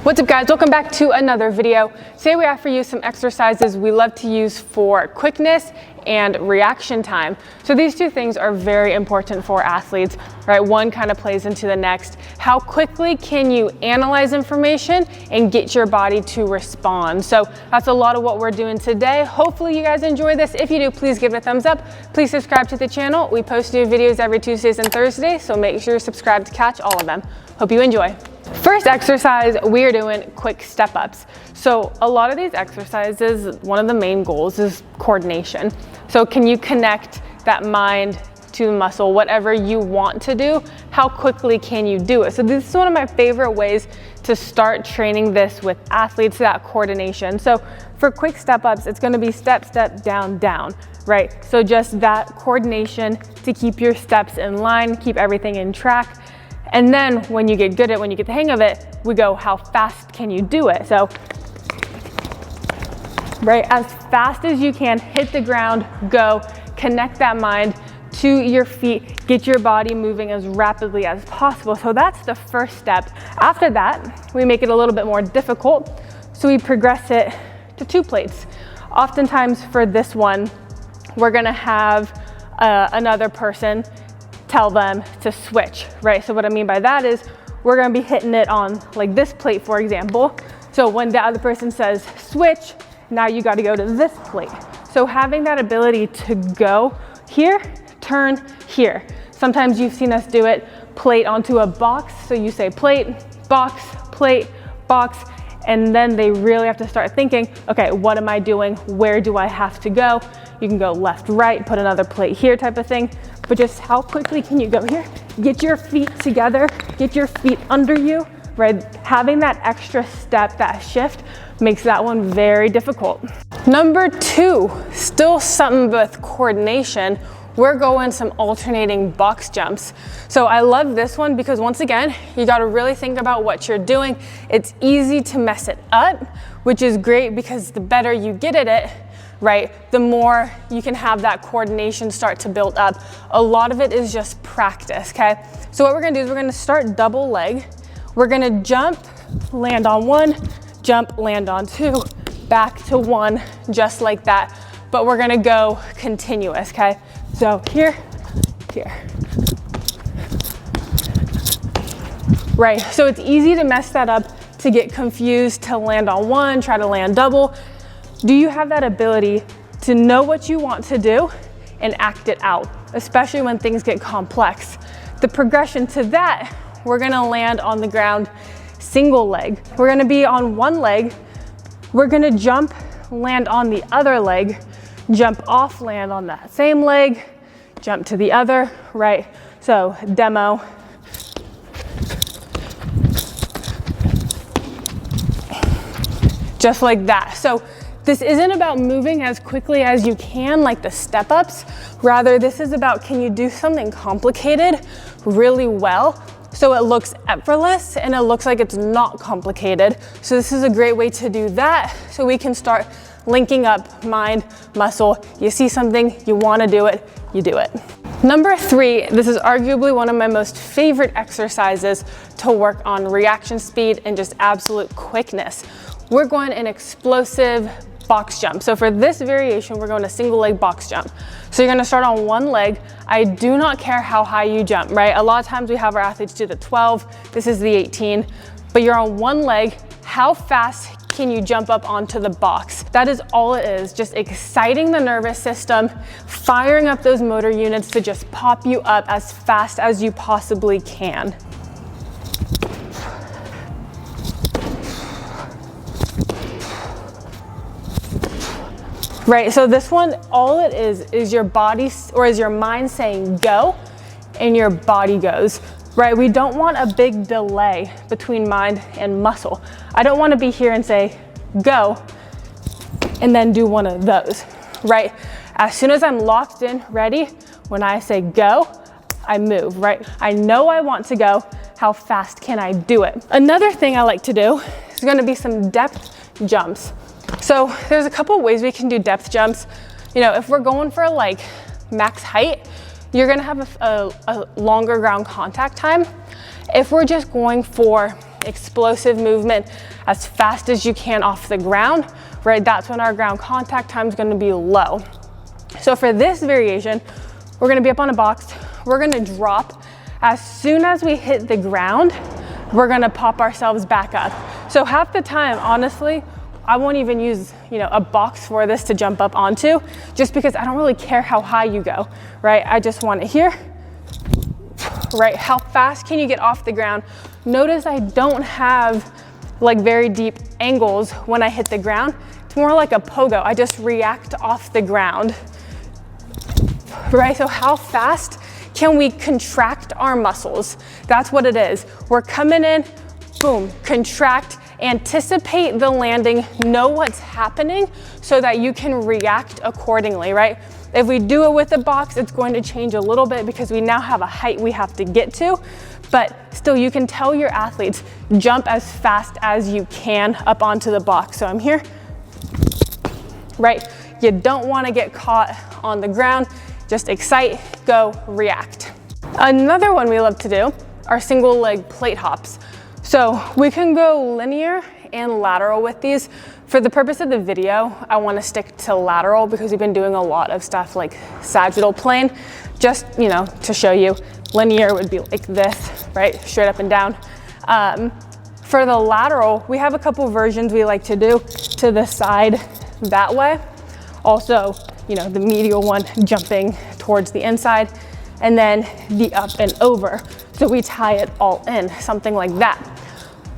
What's up guys, welcome back to another video. Today we have for you some exercises we love to use for quickness and reaction time. So these two things are very important for athletes, right? One kind of plays into the next. How quickly can you analyze information and get your body to respond? So that's a lot of what we're doing today. Hopefully you guys enjoy this. If you do, please give it a thumbs up. Please subscribe to the channel. We post new videos every Tuesdays and Thursdays, so make sure you're subscribed to catch all of them. Hope you enjoy. First exercise, we are doing quick step ups. So a lot of these exercises, one of the main goals is coordination. So can you connect that mind to the muscle, whatever you want to do, how quickly can you do it? So this is one of my favorite ways to start training this with athletes, that coordination. So for quick step ups, it's gonna be step, step, down, down, right? So just that coordination to keep your steps in line, keep everything in track. And then when you get good at it, when you get the hang of it, we go, how fast can you do it? So, right, as fast as you can, hit the ground, go, connect that mind to your feet, get your body moving as rapidly as possible. So that's the first step. After that, we make it a little bit more difficult. So we progress it to 2 plates. Oftentimes for this one, we're gonna have another person tell them to switch, right? So what I mean by that is we're gonna be hitting it on like this plate, for example. So when the other person says switch, now you gotta go to this plate. So having that ability to go here, turn here. Sometimes you've seen us do it plate onto a box. So you say plate, box, and then they really have to start thinking, okay, what am I doing? Where do I have to go? You can go left, right, put another plate here type of thing, but just how quickly can you go here? Get your feet together, get your feet under you, right? Having that extra step, that shift, makes that one very difficult. Number 2, still something with coordination. We're going some alternating box jumps. So I love this one because once again, you gotta really think about what you're doing. It's easy to mess it up, which is great because the better you get at it, right, the more you can have that coordination start to build up. A lot of it is just practice, okay? So what we're gonna do is we're gonna start double leg. We're gonna jump, land on 1, jump, land on 2, back to 1, just like that. But we're gonna go continuous, okay? So here, here. Right, so it's easy to mess that up, to get confused, to land on 1, try to land double. Do you have that ability to know what you want to do and act it out, especially when things get complex? The progression to that, we're gonna land on the ground single leg. We're gonna be on 1 leg, we're gonna jump, land on the other leg, jump off, land on that same leg, jump to the other, right? So demo. Just like that. So this isn't about moving as quickly as you can, like the step ups. Rather, this is about, can you do something complicated really well so it looks effortless and it looks like it's not complicated. So this is a great way to do that, so we can start linking up mind, muscle. You see something, you wanna do it, you do it. Number 3, this is arguably one of my most favorite exercises to work on reaction speed and just absolute quickness. We're going an explosive box jump. So for this variation, we're going a single leg box jump. So you're gonna start on 1 leg. I do not care how high you jump, right? A lot of times we have our athletes do the 12, this is the 18, but you're on 1 leg. How fast can you jump up onto the box? That is all it is, just exciting the nervous system, firing up those motor units to just pop you up as fast as you possibly can. Right, so this one, all it is your body, or is your mind saying go, and your body goes, right? We don't want a big delay between mind and muscle. I don't want to be here and say go, and then do one of those, right? As soon as I'm locked in, ready, when I say go, I move, right? I know I want to go, how fast can I do it? Another thing I like to do is gonna be some depth jumps. So there's a couple ways we can do depth jumps. You know, if we're going for like max height, you're gonna have a longer ground contact time. If we're just going for explosive movement as fast as you can off the ground, right? That's when our ground contact time is going to be low. So for this variation, we're going to be up on a box. We're going to drop. As soon as we hit the ground, we're going to pop ourselves back up. So half the time, honestly, I won't even use, a box for this to jump up onto, just because I don't really care how high you go, right? I just want it here, right? How fast can you get off the ground? Notice I don't have like very deep angles when I hit the ground. It's more like a pogo. I just react off the ground, right? So how fast can we contract our muscles? That's what it is. We're coming in, boom, contract, anticipate the landing, know what's happening so that you can react accordingly, right? If we do it with a box, it's going to change a little bit because we now have a height we have to get to, but still you can tell your athletes, jump as fast as you can up onto the box. So I'm here, right? You don't want to get caught on the ground. Just excite, go, react. Another one we love to do are single leg plate hops. So we can go linear and lateral with these. For the purpose of the video, I want to stick to lateral because we've been doing a lot of stuff like sagittal plane. Just, to show you, linear would be like this, right? Straight up and down. For the lateral, we have a couple versions we like to do to the side that way. Also, the medial one jumping towards the inside, and then the up and over. So we tie it all in, something like that.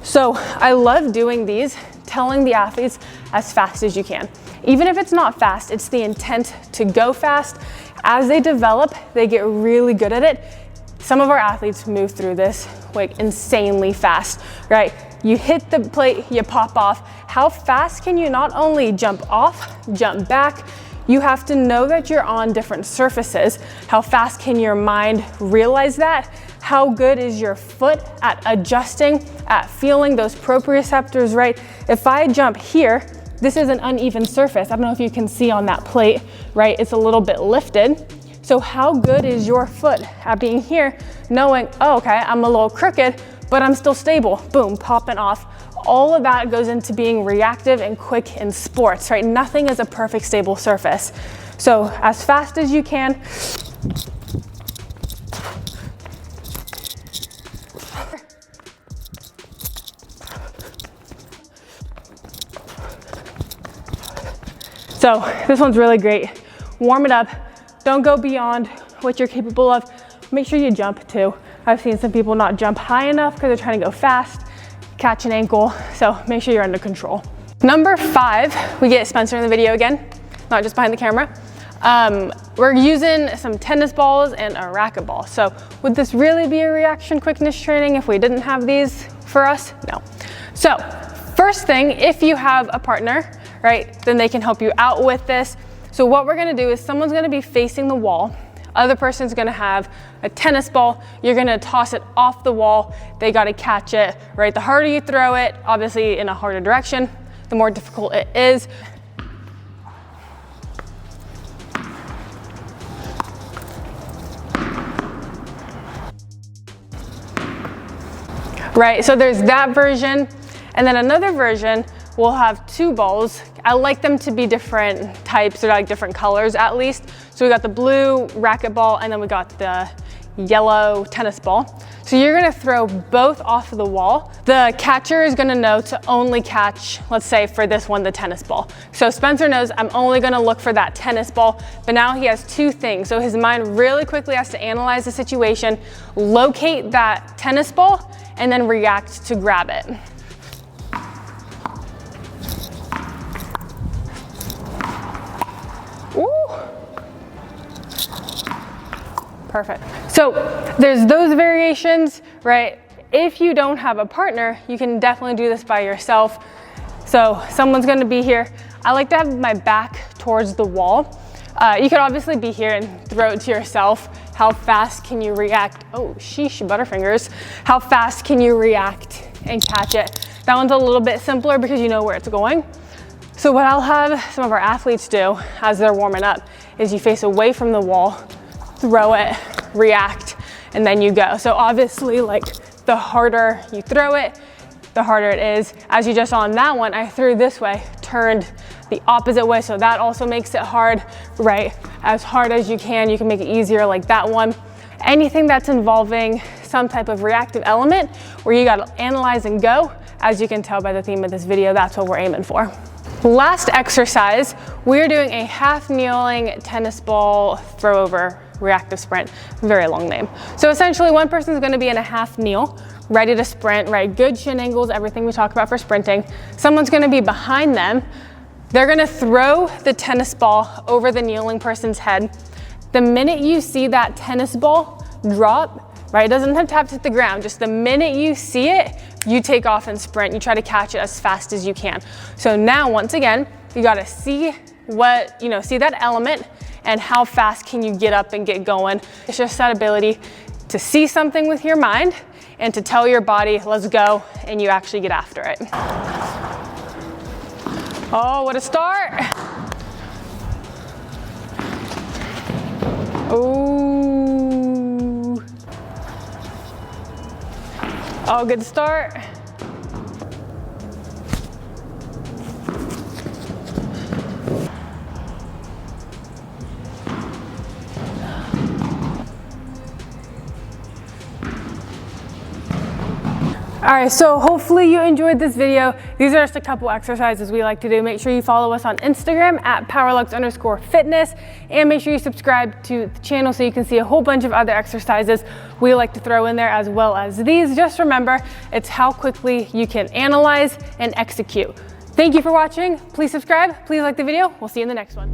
So I love doing these, telling the athletes as fast as you can. Even if it's not fast, it's the intent to go fast. As they develop, they get really good at it. Some of our athletes move through this like insanely fast, right? You hit the plate, you pop off. How fast can you not only jump off, jump back? You have to know that you're on different surfaces. How fast can your mind realize that? How good is your foot at adjusting, at feeling those proprioceptors, right? If I jump here, this is an uneven surface. I don't know if you can see on that plate, right? It's a little bit lifted. So how good is your foot at being here, knowing, oh, okay, I'm a little crooked, but I'm still stable. Boom, popping off. All of that goes into being reactive and quick in sports, right? Nothing is a perfect stable surface. So as fast as you can. So this one's really great. Warm it up. Don't go beyond what you're capable of. Make sure you jump too. I've seen some people not jump high enough because they're trying to go fast, catch an ankle. So make sure you're under control. Number 5, we get Spencer in the video again, not just behind the camera. We're using some tennis balls and a racquetball. So would this really be a reaction quickness training if we didn't have these for us? No. So first thing, if you have a partner, right, then they can help you out with this. So what we're gonna do is someone's gonna be facing the wall. Other person's gonna have a tennis ball. You're gonna toss it off the wall. They gotta catch it, right? The harder you throw it, obviously in a harder direction, the more difficult it is. Right, so there's that version. And then another version, we'll have 2 balls. I like them to be different types, or like different colors at least. So we got the blue racquetball, and then we got the yellow tennis ball. So you're gonna throw both off of the wall. The catcher is gonna know to only catch, let's say for this one, the tennis ball. So Spencer knows I'm only gonna look for that tennis ball, but now he has 2 things. So his mind really quickly has to analyze the situation, locate that tennis ball, and then react to grab it. Ooh. Perfect. So there's those variations, right? If you don't have a partner, you can definitely do this by yourself. So someone's gonna be here. I like to have my back towards the wall. You could obviously be here and throw it to yourself. How fast can you react? Oh, sheesh, butterfingers. How fast can you react and catch it? That one's a little bit simpler because you know where it's going. So what I'll have some of our athletes do as they're warming up is you face away from the wall, throw it, react, and then you go. So obviously, like, the harder you throw it, the harder it is. As you just saw on that one, I threw this way, turned the opposite way, so that also makes it hard, right? As hard as you can make it easier like that one. Anything that's involving some type of reactive element where you gotta analyze and go, as you can tell by the theme of this video, that's what we're aiming for. Last exercise, we're doing a half kneeling tennis ball throw over reactive sprint. Very long name. So essentially one person's gonna be in a half kneel, ready to sprint, right? Good shin angles, everything we talk about for sprinting. Someone's gonna be behind them. They're gonna throw the tennis ball over the kneeling person's head. The minute you see that tennis ball drop, right? It doesn't have to hit the ground. Just the minute you see it, you take off and sprint. You try to catch it as fast as you can. So now, once again, you gotta see what, see that element and how fast can you get up and get going. It's just that ability to see something with your mind and to tell your body, let's go, and you actually get after it. Oh, what a start. Ooh. Oh, good start. All right, so hopefully you enjoyed this video. These are just a couple exercises we like to do. Make sure you follow us on Instagram at powerlux_fitness, and make sure you subscribe to the channel so you can see a whole bunch of other exercises we like to throw in there as well as these. Just remember, it's how quickly you can analyze and execute. Thank you for watching. Please subscribe, please like the video. We'll see you in the next one.